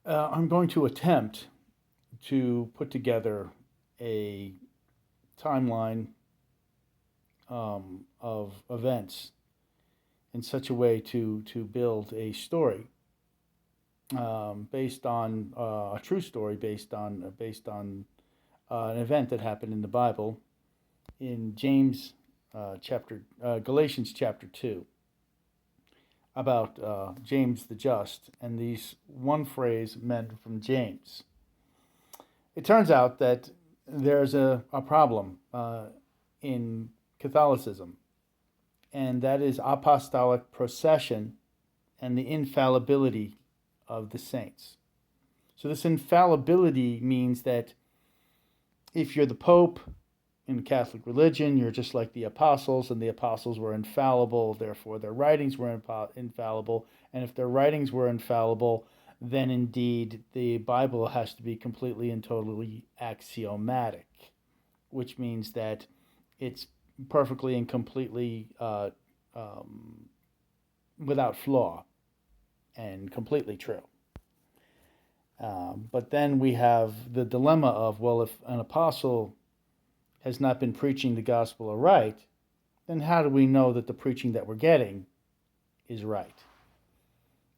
I'm going to attempt to put together a timeline of events in such a way to build a story based on a true story based on an event that happened in the Bible in Galatians chapter 2, about James the Just and these one phrase men from James. It turns out that there's a problem in Catholicism, and that is apostolic procession and the infallibility of the saints. So, this infallibility means that if you're the Pope in the Catholic religion, you're just like the apostles, and the apostles were infallible, therefore their writings were infallible. And if their writings were infallible, then indeed the Bible has to be completely and totally axiomatic, which means that it's perfectly and completely without flaw and completely true. But then we have the dilemma of, well, if an apostle has not been preaching the gospel aright, then how do we know that the preaching that we're getting is right?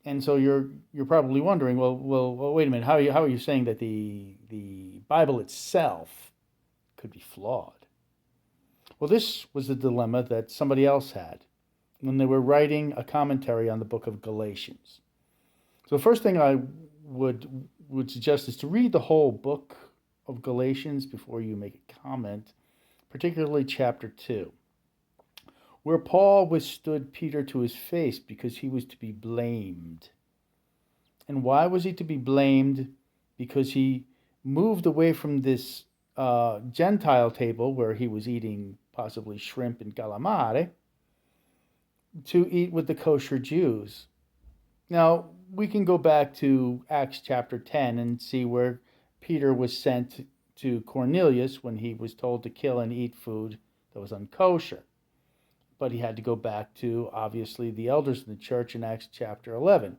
And so you're probably wondering, well, wait a minute, how are you saying that the Bible itself could be flawed? Well, this was a dilemma that somebody else had when they were writing a commentary on the book of Galatians. So the first thing I would suggest is to read the whole book of Galatians before you make a comment, particularly chapter 2, where Paul withstood Peter to his face because he was to be blamed. And why was he to be blamed? Because he moved away from this Gentile table where he was eating possibly shrimp and calamari to eat with the kosher Jews. Now, we can go back to Acts chapter 10 and see where Peter was sent to Cornelius when he was told to kill and eat food that was unkosher. But he had to go back to, obviously, the elders in the church in Acts chapter 11.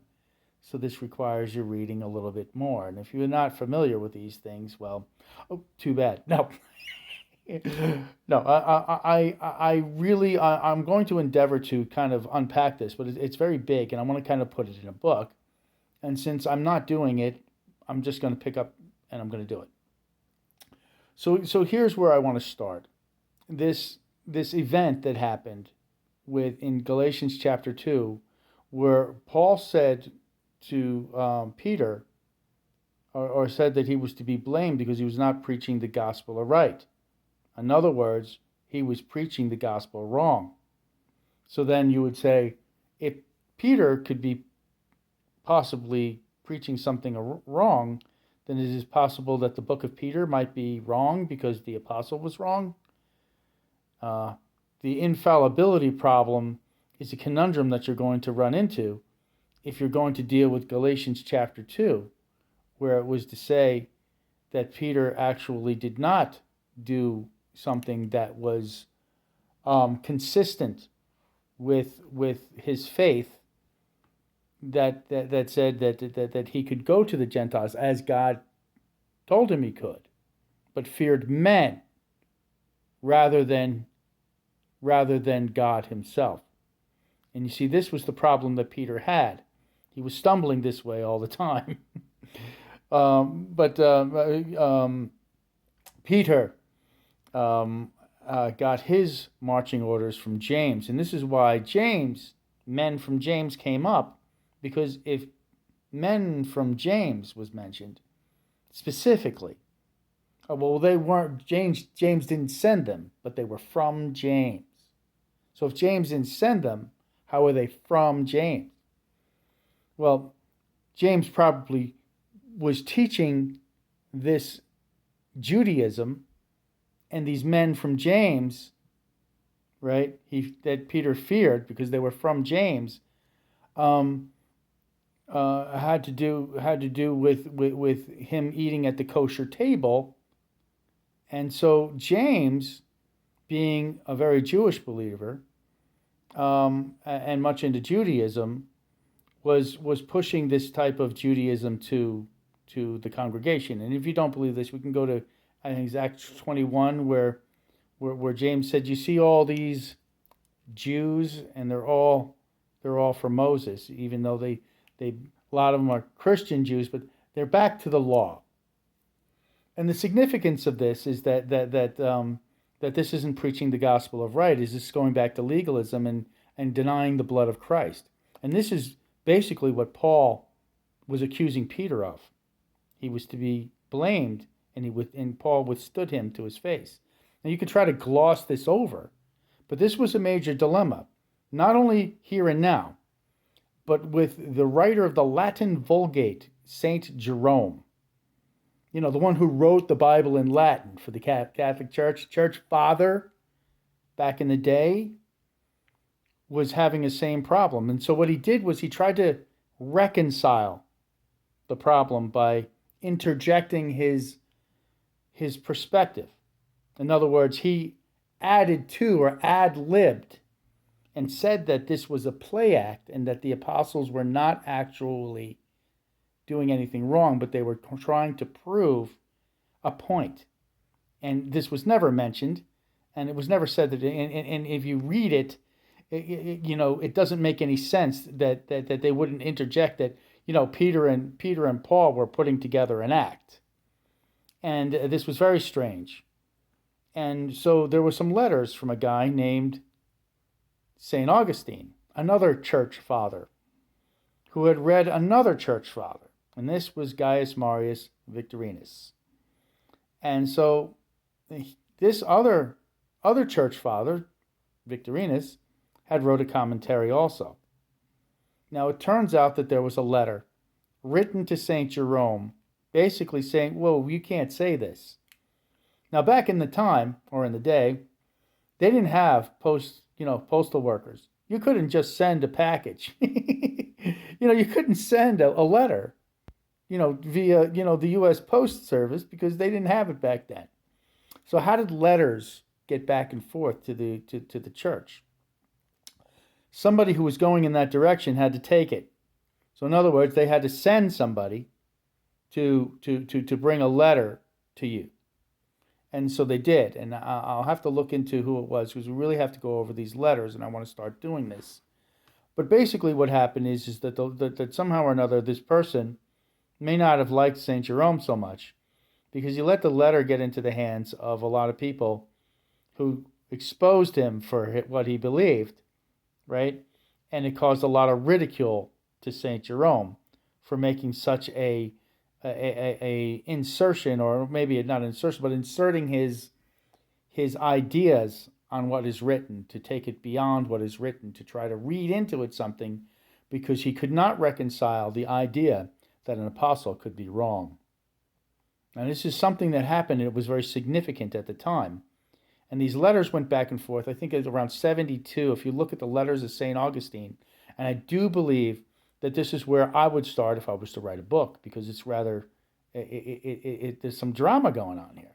So this requires you reading a little bit more. And if you're not familiar with these things, well, too bad. No. No, I'm going to endeavor to kind of unpack this, but it's very big, and I want to kind of put it in a book. And since I'm not doing it, I'm just going to pick up and I'm going to do it. So here's where I want to start. This event that happened in Galatians chapter 2, where Paul said to Peter, or said that he was to be blamed because he was not preaching the gospel aright. In other words, he was preaching the gospel wrong. So then you would say, if Peter could be possibly preaching something wrong, then it is possible that the book of Peter might be wrong because the apostle was wrong. The infallibility problem is a conundrum that you're going to run into if you're going to deal with Galatians chapter 2, where it was to say that Peter actually did not do something that was consistent with his faith, that said that he could go to the Gentiles as God told him he could, but feared men rather than God himself. And you see, this was the problem that Peter had. He was stumbling this way all the time. Peter got his marching orders from James. And this is why men from James came up, because if men from James was mentioned specifically, well, they weren't, James didn't send them, but they were from James. So if James didn't send them, how are they from James? Well, James probably was teaching this Judaism, and these men from James, right, that Peter feared because they were from James, had to do with him eating at the kosher table. And so James, being a very Jewish believer and much into Judaism, was pushing this type of Judaism to to the congregation. And if you don't believe this, we can go to, I think it's Acts 21, where James said, you see all these Jews, and they're all for Moses, even though they a lot of them are Christian Jews, but they're back to the law. And the significance of this is that this isn't preaching the gospel of right. Is this going back to legalism and denying the blood of Christ? And this is basically what Paul was accusing Peter of. He was to be blamed, and Paul withstood him to his face. Now you could try to gloss this over, but this was a major dilemma, not only here and now, but with the writer of the Latin Vulgate, Saint Jerome. You know, the one who wrote the Bible in Latin for the Catholic Church, church father back in the day, was having the same problem. And so what he did was he tried to reconcile the problem by interjecting his perspective. In other words, he added to or ad-libbed and said that this was a play act and that the apostles were not actually doing anything wrong, but they were trying to prove a point. And this was never mentioned, and it was never said that, and if you read it, it doesn't make any sense that they wouldn't interject that, Peter and Paul were putting together an act. And this was very strange. And so there were some letters from a guy named St. Augustine, another church father, who had read another church father. And this was Gaius Marius Victorinus. And so this other church father, Victorinus, had wrote a commentary also. Now it turns out that there was a letter written to St. Jerome basically saying, whoa, you can't say this. Now back in the time, or in the day, they didn't have postal workers. You couldn't just send a package. You couldn't send a letter, via, the U.S. Post Service, because they didn't have it back then. So how did letters get back and forth to the church? Somebody who was going in that direction had to take it. So in other words, they had to send somebody to bring a letter to you. And so they did. And I'll have to look into who it was, because we really have to go over these letters, and I want to start doing this. But basically what happened is that that somehow or another this person may not have liked St. Jerome so much, because he let the letter get into the hands of a lot of people who exposed him for what he believed, right? And it caused a lot of ridicule to St. Jerome for making such a insertion, or maybe not insertion, but inserting his ideas on what is written, to take it beyond what is written, to try to read into it something, because he could not reconcile the idea that an apostle could be wrong. And this is something that happened, and it was very significant at the time. And these letters went back and forth. I think it was around 72, if you look at the letters of St. Augustine. And I do believe that this is where I would start if I was to write a book, because it's rather, there's some drama going on here.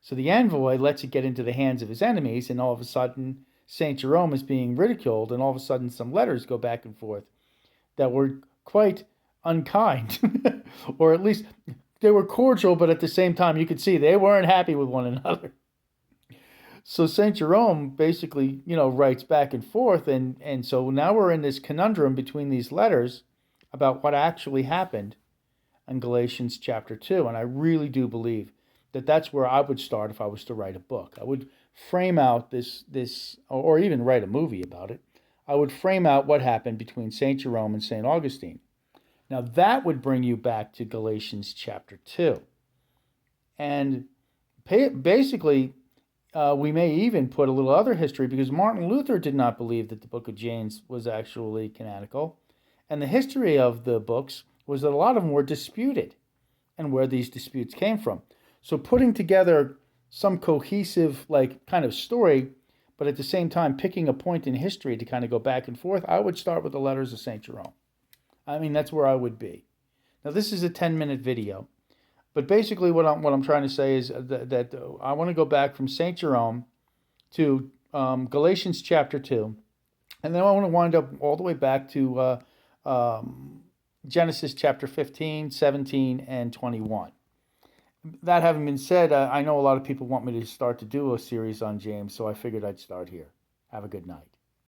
So the envoy lets it get into the hands of his enemies, and all of a sudden St. Jerome is being ridiculed, and all of a sudden some letters go back and forth that were quite unkind, or at least they were cordial, but at the same time you could see they weren't happy with one another. So St. Jerome basically, writes back and forth, and so now we're in this conundrum between these letters about what actually happened in Galatians chapter 2, and I really do believe that that's where I would start if I was to write a book. I would frame out this, or even write a movie about it. I would frame out what happened between St. Jerome and St. Augustine. Now that would bring you back to Galatians chapter 2. And basically, we may even put a little other history, because Martin Luther did not believe that the book of James was actually canonical. And the history of the books was that a lot of them were disputed, and where these disputes came from. So putting together some cohesive, kind of story, but at the same time picking a point in history to kind of go back and forth, I would start with the letters of St. Jerome. I mean, that's where I would be. Now, this is a 10-minute video. But basically what I'm trying to say is that I want to go back from St. Jerome to Galatians chapter 2. And then I want to wind up all the way back to Genesis chapter 15, 17, and 21. That having been said, I know a lot of people want me to start to do a series on James, so I figured I'd start here. Have a good night.